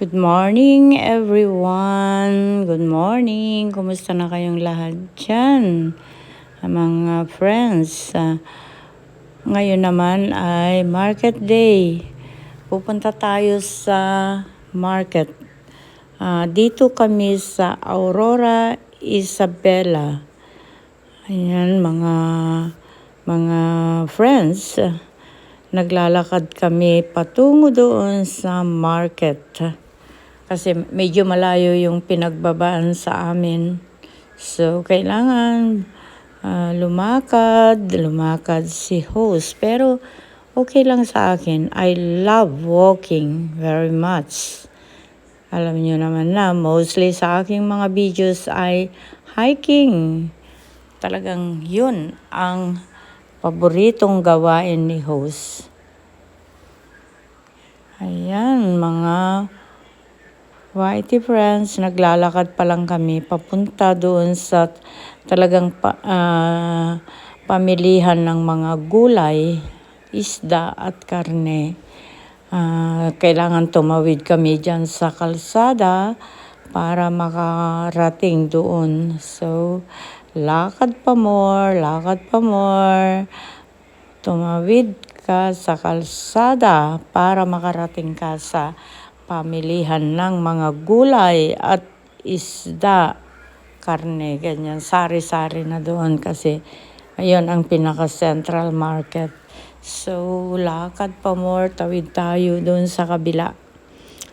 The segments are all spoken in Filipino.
Good morning everyone. Good morning. Kumusta na kayong lahat dyan? Mga friends. Ngayon naman ay market day. Pupunta tayo sa market. Dito kami sa Aurora, Isabela. Ayan, mga friends. Naglalakad kami patungo doon sa market. Kasi medyo malayo yung pinagbabaan sa amin. So, kailangan lumakad si host. Pero, okay lang sa akin. I love walking very much. Alam niyo naman na, mostly sa aking mga videos ay hiking. Talagang yun ang paboritong gawain ni host. Ayan, mga YT friends, naglalakad pa lang kami papunta doon sa talagang pamilihan ng mga gulay, isda at karne. Kailangan tumawid kami dyan sa kalsada para makarating doon. So, lakad pa more. Tumawid ka sa kalsada para makarating ka sa pamilihan ng mga gulay at isda, karne, ganyan. Sari-sari na doon kasi ayun ang pinaka-central market. So, lakad pa more, tawid tayo doon sa kabila.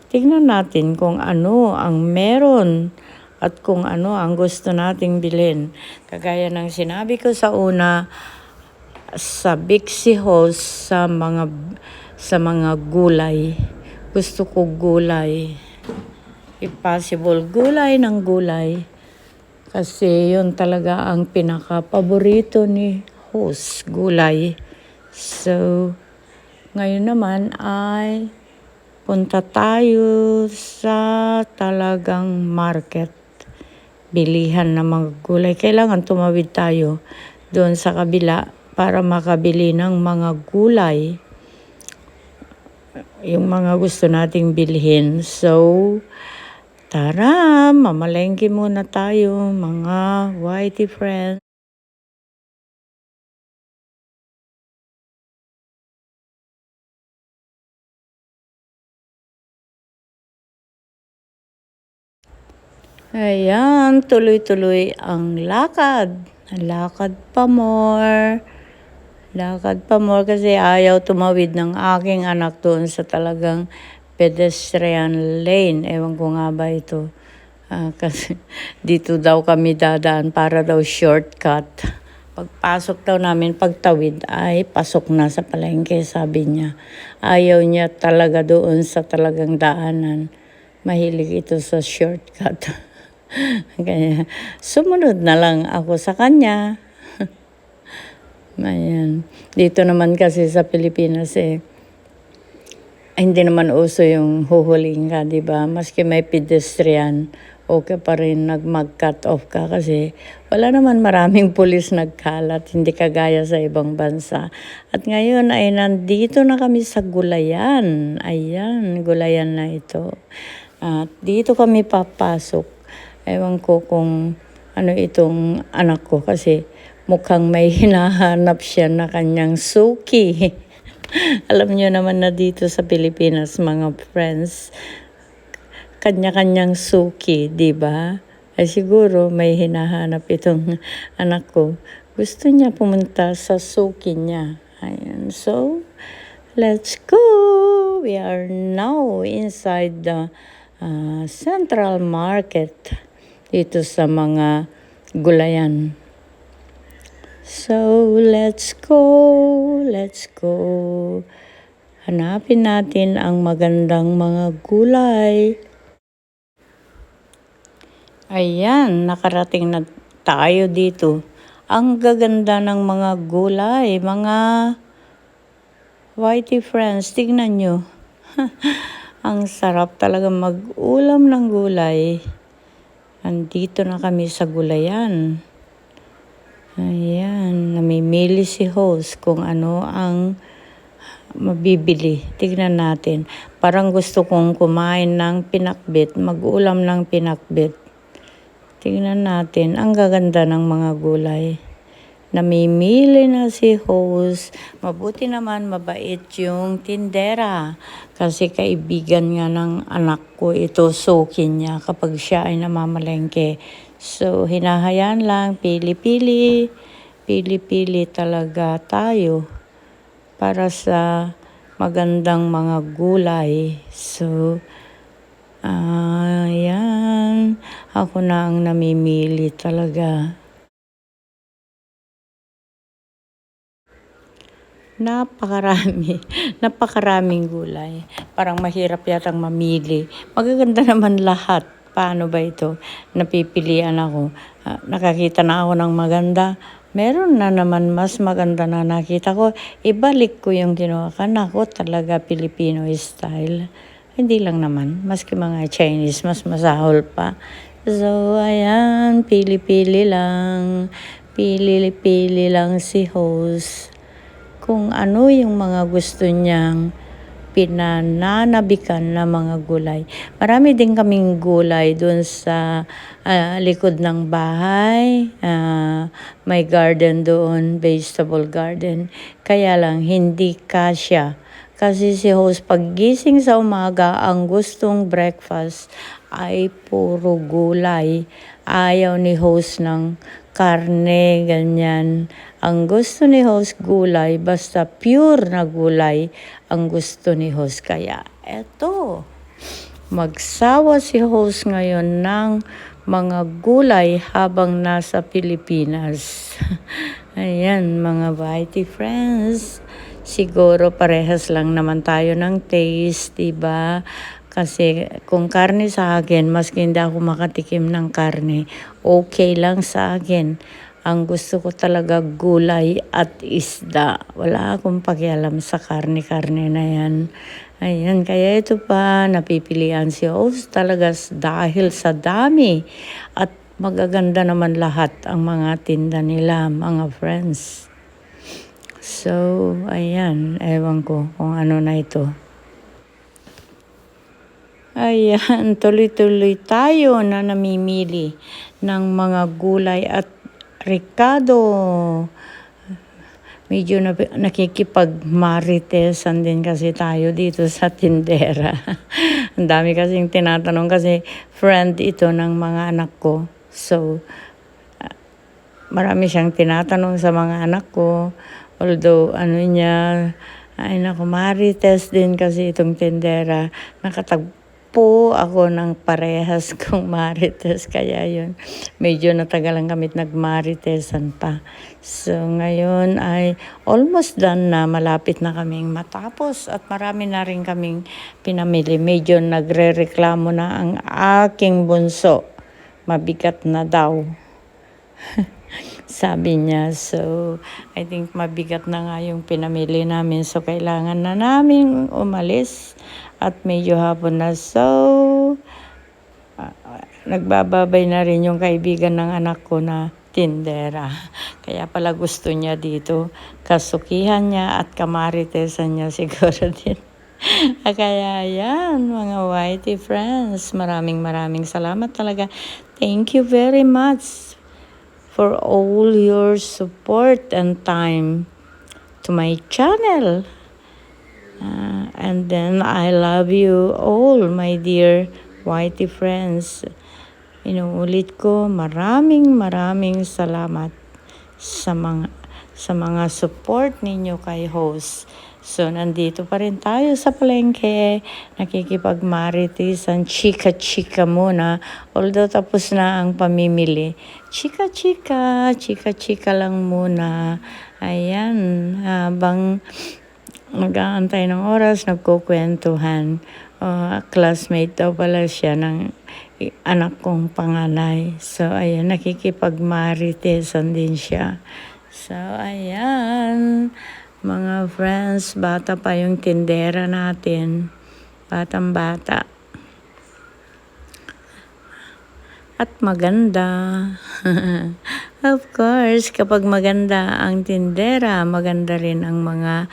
Tignan natin kung ano ang meron at kung ano ang gusto nating bilhin. Kagaya ng sinabi ko sa una, sa Bixi Host sa mga gulay. Gusto ko gulay. If possible, gulay ng gulay. Kasi yun talaga ang pinaka-paborito ni host, gulay. So, ngayon naman ay punta tayo sa talagang market. Bilihan ng mga gulay. Kailangan tumawid tayo doon sa kabila para makabili ng mga gulay. Yung mga gusto nating bilhin. So, tara, mamalengke muna tayo mga YT friends. Ayan, tuloy-tuloy ang lakad. Lakad pa more kasi ayaw tumawid ng aking anak doon sa talagang pedestrian lane. Ewan ko nga ba ito. Kasi dito daw kami dadaan para daw shortcut. Pagpasok daw namin, pagtawid ay pasok na sa palengke, sabi niya. Ayaw niya talaga doon sa talagang daanan. Mahilig ito sa shortcut. Kaya sumunod na lang ako sa kanya. Ayan. Dito naman kasi sa Pilipinas hindi naman uso yung huhuling ka, di ba? Maski may pedestrian, okay pa rin mag-cut off ka kasi wala naman maraming pulis nagkalat, hindi kagaya sa ibang bansa. At ngayon ay nandito na kami sa gulayan. Ayan, gulayan na ito. At dito kami papasok. Ewan ko kung ano itong anak ko kasi mukhang may hinahanap siya na kanyang suki. Alam niyo naman na dito sa Pilipinas, mga friends, kanya-kanyang suki, di ba? Ay siguro may hinahanap itong anak ko. Gusto niya pumunta sa suki niya. Ayan. So, let's go! We are now inside the Central Market dito sa mga gulayan. So, let's go. Hanapin natin ang magandang mga gulay. Ayan, nakarating na tayo dito. Ang gaganda ng mga gulay, mga YT friends, tignan nyo. Ang sarap talaga mag-ulam ng gulay. Andito na kami sa gulayan. Ayan, namimili si host kung ano ang mabibili. Tignan natin. Parang gusto kong kumain ng pinakbet, mag-ulam ng pinakbet. Tignan natin. Ang gaganda ng mga gulay. Namimili na si host. Mabuti naman, mabait yung tindera. Kasi kaibigan nga ng anak ko ito, sukin niya kapag siya ay namamalengke. So, hinahayaan lang, pili-pili. Pili-pili talaga tayo para sa magandang mga gulay. So, ayan. Ako na ang namimili talaga. Napakaraming gulay. Parang mahirap yatang mamili. Magaganda naman lahat. Paano ba ito? Napipilian ako. Nakakita na ako ng maganda. Meron na naman mas maganda na nakita ko. Ibalik ko yung kinuha ka. Nako, talaga Filipino style. Hindi lang naman. Maski mga Chinese, mas masahol pa. So, ayan. Pili-pili lang. Pili-pili lang si host kung ano yung mga gusto niyang pinananabikan na mga gulay. Marami din kaming gulay dun sa likod ng bahay. May garden doon, vegetable garden. Kaya lang, hindi kasya. Kasi si host paggising sa umaga, ang gustong breakfast ay puro gulay. Ayaw ni host ng karne, ganyan. Ang gusto ni host gulay, basta pure na gulay ang gusto ni host. Kaya eto, magsawa si host ngayon ng mga gulay habang nasa Pilipinas. Ayan, mga Vaiti friends. Siguro parehas lang naman tayo ng taste, diba? Kasi kung karne sa akin, maski hindi ako makatikim ng karne, okay lang sa akin. Ang gusto ko talaga gulay at isda. Wala akong pakialam sa karne-karne na yan. Ayan, kaya ito pa, napipilian si host talaga dahil sa dami. At magaganda naman lahat ang mga tinda nila, mga friends. So, ayan, ewan ko kung ano na ito. Ayan, tuloy-tuloy tayo na namimili ng mga gulay at Ricardo. Medyo nakikipag-maritesan din kasi tayo dito sa tindera. Ang dami kasing tinatanong kasi friend ito ng mga anak ko. So, marami siyang tinatanong sa mga anak ko. Although, ano niya, ay naku, marites din kasi itong tindera. Nakatagpo ako ng parehas kong marites. Kaya yun, medyo natagalan kami nagmaritesan pa. So, ngayon ay almost done na. Malapit na kaming matapos. At marami na rin kaming pinamili. Medyo nagre-reklamo na ang aking bunso. Mabigat na daw. Sabi niya. So, I think mabigat na nga yung pinamili namin. So, kailangan na namin umalis. At medyo hapon na. So, nagbababay na rin yung kaibigan ng anak ko na tindera. Kaya pala gusto niya dito. Kasukihan niya at kamaritesan niya siguro din. Kaya yan, mga Whitey friends. Maraming salamat talaga. Thank you very much for all your support and time to my channel. And then I love you all, my dear Whitey friends. Inuulit ko, maraming salamat sa mga support ninyo kay host. So, nandito pa rin tayo sa palengke. Nakikipagmaritisan, chika-chika muna. Although tapos na ang pamimili. Chika-chika lang muna. Ayan, habang nag-aantay ng oras, nagkukwentuhan. Classmate daw pala siya ng anak kong panganay. So, ayan, nakikipagmaritisan din siya. So, ayan, mga friends, bata pa yung tindera natin. Batang-bata. At maganda. Of course, kapag maganda ang tindera, maganda rin ang mga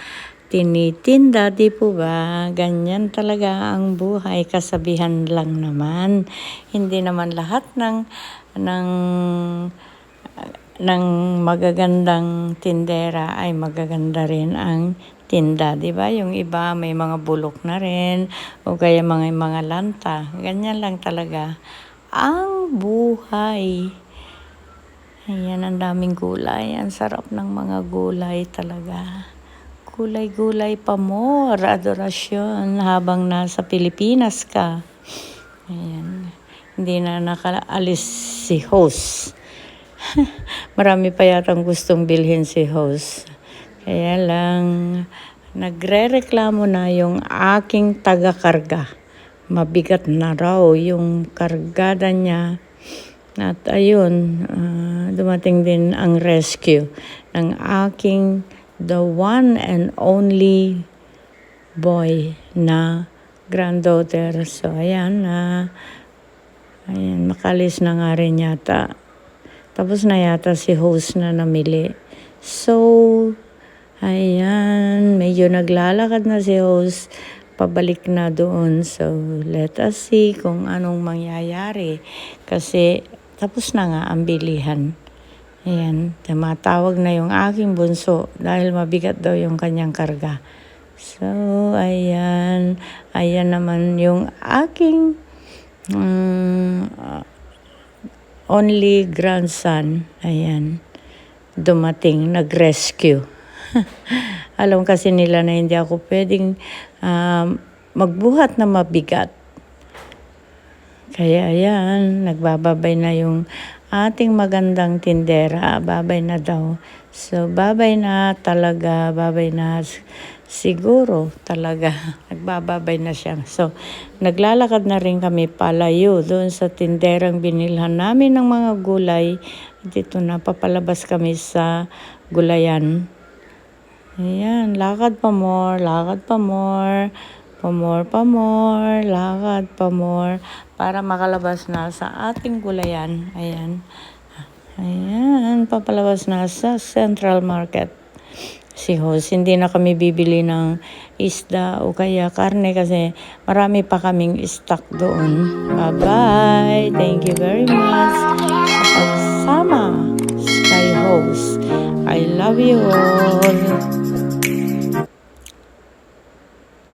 tinitinda, di po ba? Ganyan talaga ang buhay, kasabihan lang naman. Hindi naman lahat ng ng magagandang tindera ay magaganda rin ang tinda, di ba? Yung iba may mga bulok na rin o kaya mga lanta. Ganyan lang talaga ang buhay. Ayan, ang daming gulay. Ang sarap ng mga gulay talaga. Gulay-gulay pa more, adorasyon habang nasa Pilipinas ka. Ayan. Hindi na nakaalis si host. Marami pa yatang gustong bilhin si host. Kaya lang, nagre-reklamo na yung aking taga-karga. Mabigat na raw yung kargada niya. At ayun, dumating din ang rescue ng aking the one and only boy na granddaughter. So ayan, ayan, makalis na nga rin yata. Tapos na yata si host na namili. So, ayan, medyo naglalakad na si host. Pabalik na doon. So, let us see kung anong mangyayari. Kasi, tapos na nga ang bilihan. Ayan, tumatawag na yung aking bunso dahil mabigat daw yung kanyang karga. So, ayan. Ayan naman yung aking only grandson. Ayan, dumating, nag-rescue. Alam kasi nila na hindi ako pwedeng magbuhat na mabigat. Kaya ayan, nagbababay na yung ating magandang tindera. Babay na daw. So, babay na talaga. Babay na siguro talaga. Nagbababay na siya. So, naglalakad na rin kami palayo doon sa tinderang binilhan namin ng mga gulay. Dito na, papalabas kami sa gulayan. Ayan, lakad pa more, lakad pa more. Pa more, lakad pa more, para makalabas na sa ating gulayan. Ayan. Ayan, papalabas na sa Central Market. Si host, hindi na kami bibili ng isda o kaya karne kasi marami pa kaming stock doon. Bye-bye. Thank you very much sa pagsama kay host. I love you all.